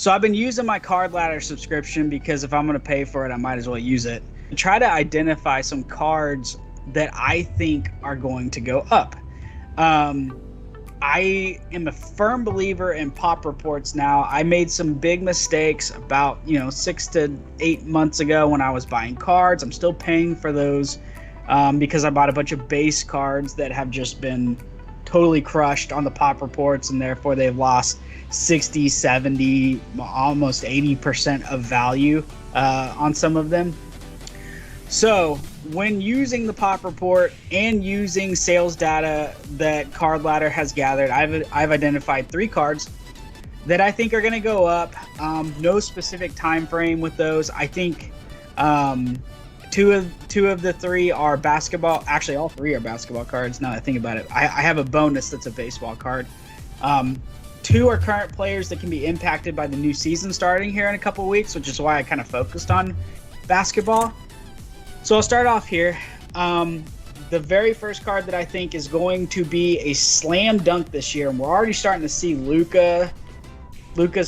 So I've been using my Card Ladder subscription because if I'm going to pay for it, I might as well use it. Try to identify some cards that I think are going to go up. I am a firm believer in pop reports now. I made some big mistakes about 6 to 8 months ago when I was buying cards. I'm still paying for those because I bought a bunch of base cards that have just been totally crushed on the pop reports, and therefore they've lost 60, 70, almost 80% of value on some of them. So when using the pop report and using sales data that Card Ladder has gathered, I've identified 3 cards that I think are going to go up. No specific time frame with those. I think two of the 3 are basketball. Actually, all 3 are basketball cards. Now that I think about it, I have a bonus that's a baseball card. 2 are current players that can be impacted by the new season starting here in a couple weeks, which is why I kind of focused on basketball. So I'll start off here. The very first card that I think is going to be a slam dunk this year, and we're already starting to see Luka's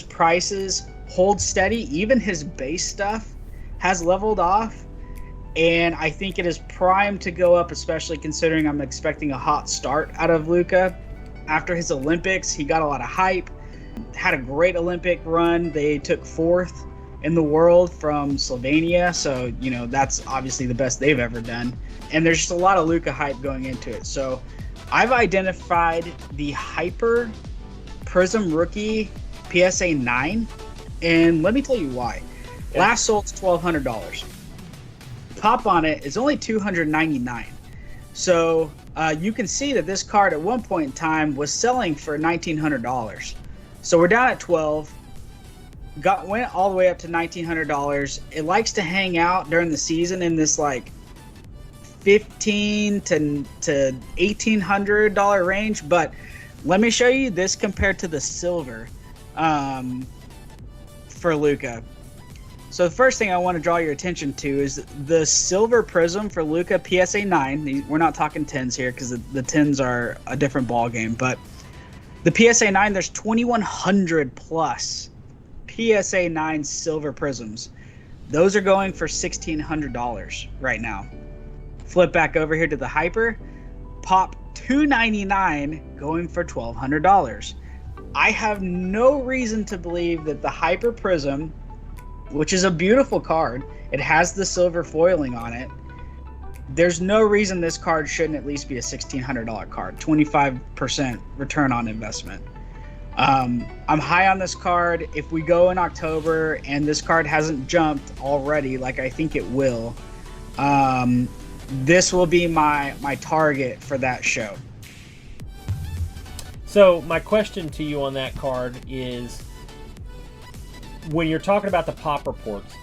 prices hold steady. Even his base stuff has leveled off, and I think it is primed to go up, especially considering I'm expecting a hot start out of Luka. After his Olympics, he got a lot of hype, had a great Olympic run. They took 4th in the world from Slovenia, so that's obviously the best they've ever done, and there's just a lot of Luka hype going into it. So I've identified the Hyper Prism Rookie PSA 9, and let me tell you why. Last sold's $1,200. Pop on it is only $299. So you can see that this card at one point in time was selling for $1,900. So we're down at 12. Went all the way up to $1,900. It likes to hang out during the season in this like $1,500 to $1,800 range. But let me show you this compared to the silver for Luka. So the first thing I want to draw your attention to is the silver prism for Luka PSA 9. We're not talking 10s here because the 10s are a different ball game. But the PSA 9, there's 2,100 plus PSA 9 silver prisms. Those are going for $1,600 right now. Flip back over here to the Hyper. Pop $299 going for $1,200. I have no reason to believe that the Hyper Prism, which is a beautiful card, it has the silver foiling on it, there's no reason this card shouldn't at least be a $1,600 card. 25% return on investment. I'm high on this card. If we go in October and this card hasn't jumped already, like I think it will, this will be my target for that show. So my question to you on that card is, when you're talking about the pop reports,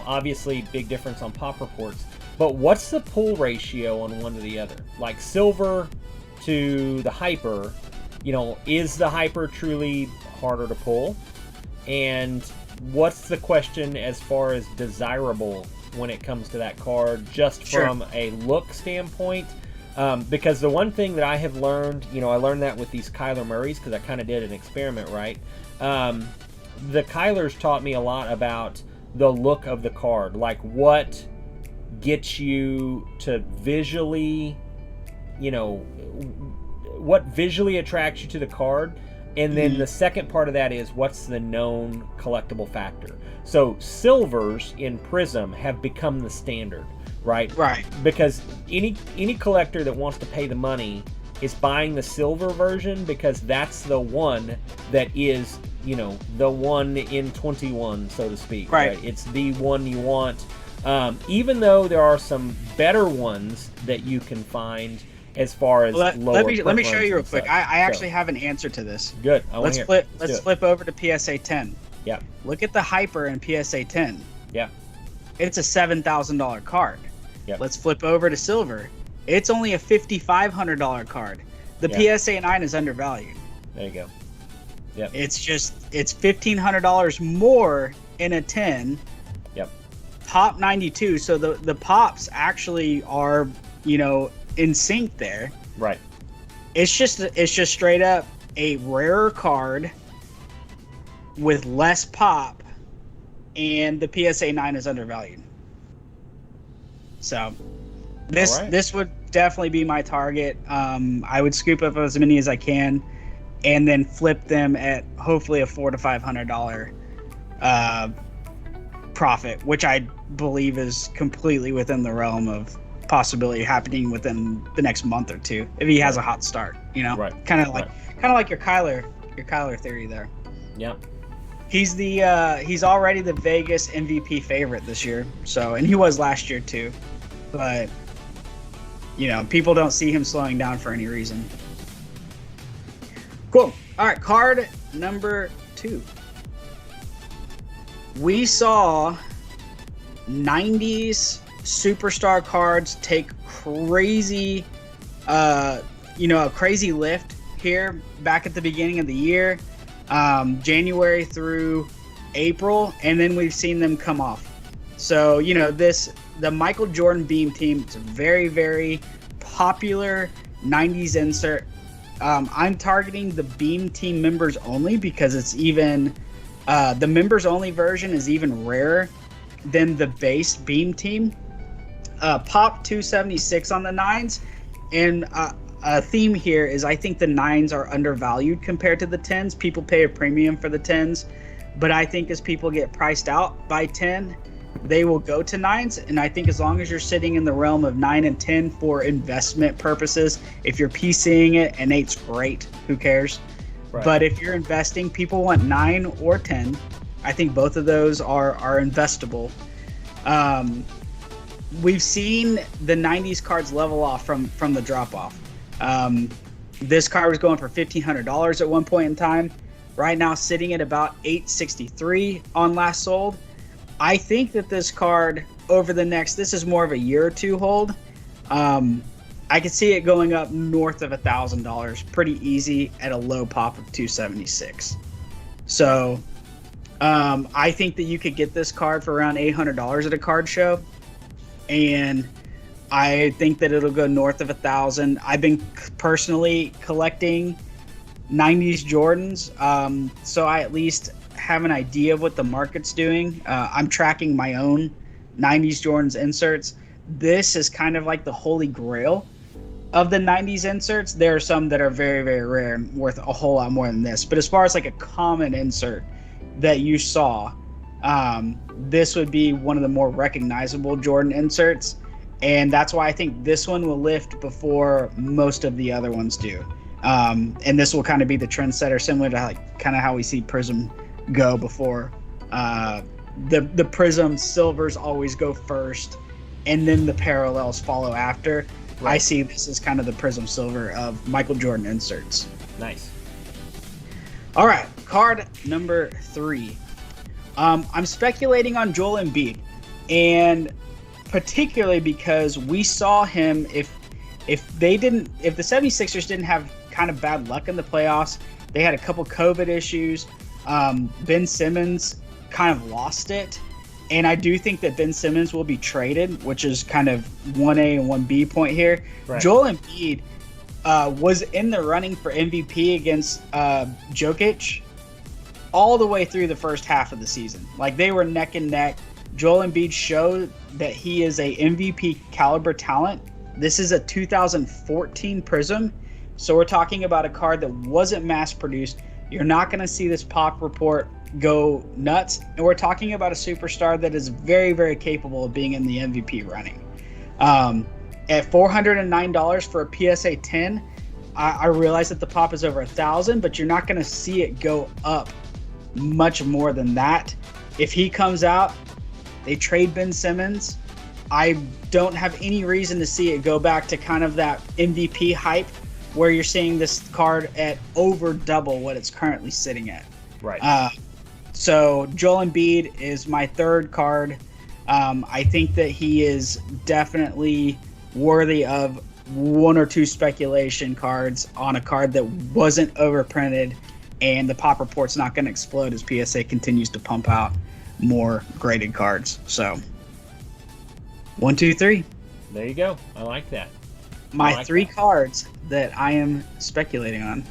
obviously big difference on pop reports, but what's the pull ratio on one to the other? Like silver to the Hyper, is the Hyper truly harder to pull? And what's the question as far as desirable when it comes to that card, just from a look standpoint? Because the one thing that I have learned, I learned that with these Kyler Murrays, because I kind of did an experiment, right? The Kylers taught me a lot about the look of the card, like what gets you to visually, what visually attracts you to the card. And then the second part of that is, what's the known collectible factor? So silvers in Prism have become the standard, right? Right. Because any collector that wants to pay the money is buying the silver version, because that's the one that is, the one in 21, so to speak. Right. It's the one you want. Even though there are some better ones that you can find as far as let me show you real quick. Such. I actually have an answer to this. Good. Let's flip over to PSA 10. Yeah. Look at the Hyper in PSA 10. Yeah. It's a $7,000 card. Yeah. Let's flip over to silver. It's only a $5,500 card. The PSA 9 is undervalued. There you go. Yep. It's $1,500 more in a 10. Yep. Pop 92. So the pops actually are, in sync there. Right. It's just straight up a rarer card with less pop, and the PSA 9 is undervalued. So this would definitely be my target. I would scoop up as many as I can, and then flip them at hopefully a $400 to $500 profit, which I believe is completely within the realm of possibility happening within the next month or two if he has a hot start. You know, kind of like your Kyler theory there. Yeah. He's he's already the Vegas MVP favorite this year. So, and he was last year too, but you know, people don't see him slowing down for any reason. Cool. All right, card number 2. We saw 90s superstar cards take crazy, a crazy lift here back at the beginning of the year, January through April, and then we've seen them come off. So, you know, the Michael Jordan Beam Team, it's a very, very popular 90s insert. I'm targeting the Beam Team members only because it's even, the members only version is even rarer than the base Beam Team. Pop 276 on the 9s, and a theme here is I think the 9s are undervalued compared to the 10s. People pay a premium for the 10s, but I think as people get priced out by 10, they will go to 9s, and I think as long as you're sitting in the realm of 9 and 10 for investment purposes, if you're PCing it, an 8's great, who cares? Right. But if you're investing, people want 9 or 10. I think both of those are investable. We've seen the 90s cards level off from the drop-off. This card was going for $1,500 at one point in time. Right now, sitting at about $863 on last sold. I think that this card over the next, this is more of a year or two hold. I could see it going up north of $1,000 pretty easy at a low pop of 276. So I think that you could get this card for around $800 at a card show. And I think that it'll go north of 1,000. I've been personally collecting 90s Jordans. So I at least have an idea of what the market's doing. I'm tracking my own 90s Jordans inserts. This is kind of like the holy grail of the 90s inserts. There are some that are very, very rare and worth a whole lot more than this. But as far as like a common insert that you saw, this would be one of the more recognizable Jordan inserts. And that's why I think this one will lift before most of the other ones do. And this will kind of be the trendsetter, similar to like kind of how we see Prism go before. The Prism silvers always go first, and then the parallels follow after. Right. I see this as kind of the Prism silver of Michael Jordan inserts. Nice. All right, card number 3. I'm speculating on Joel Embiid, and particularly because we saw him, if the 76ers didn't have kind of bad luck in the playoffs, they had a couple COVID issues. Ben Simmons kind of lost it, and I do think that Ben Simmons will be traded, which is kind of 1A and 1B point here. Right. Joel Embiid was in the running for MVP against Jokic all the way through the first half of the season. Like, they were neck and neck. Joel Embiid showed that he is a MVP caliber talent. This is a 2014 Prism, so we're talking about a card that wasn't mass produced. You're not going to see this pop report go nuts, and we're talking about a superstar that is very, very capable of being in the MVP running. At $409 for a PSA 10, I realize that the pop is over 1,000, but you're not going to see it go up much more than that. If he comes out, they trade Ben Simmons. I don't have any reason to see it go back to kind of that MVP hype where you're seeing this card at over double what it's currently sitting at. Right. So Joel Embiid is my third card. I think that he is definitely worthy of one or two speculation cards on a card that wasn't overprinted, and the pop report's not going to explode as PSA continues to pump out more graded cards. So 1, 2, 3. There you go. I like that. My 3 cards that I am speculating on.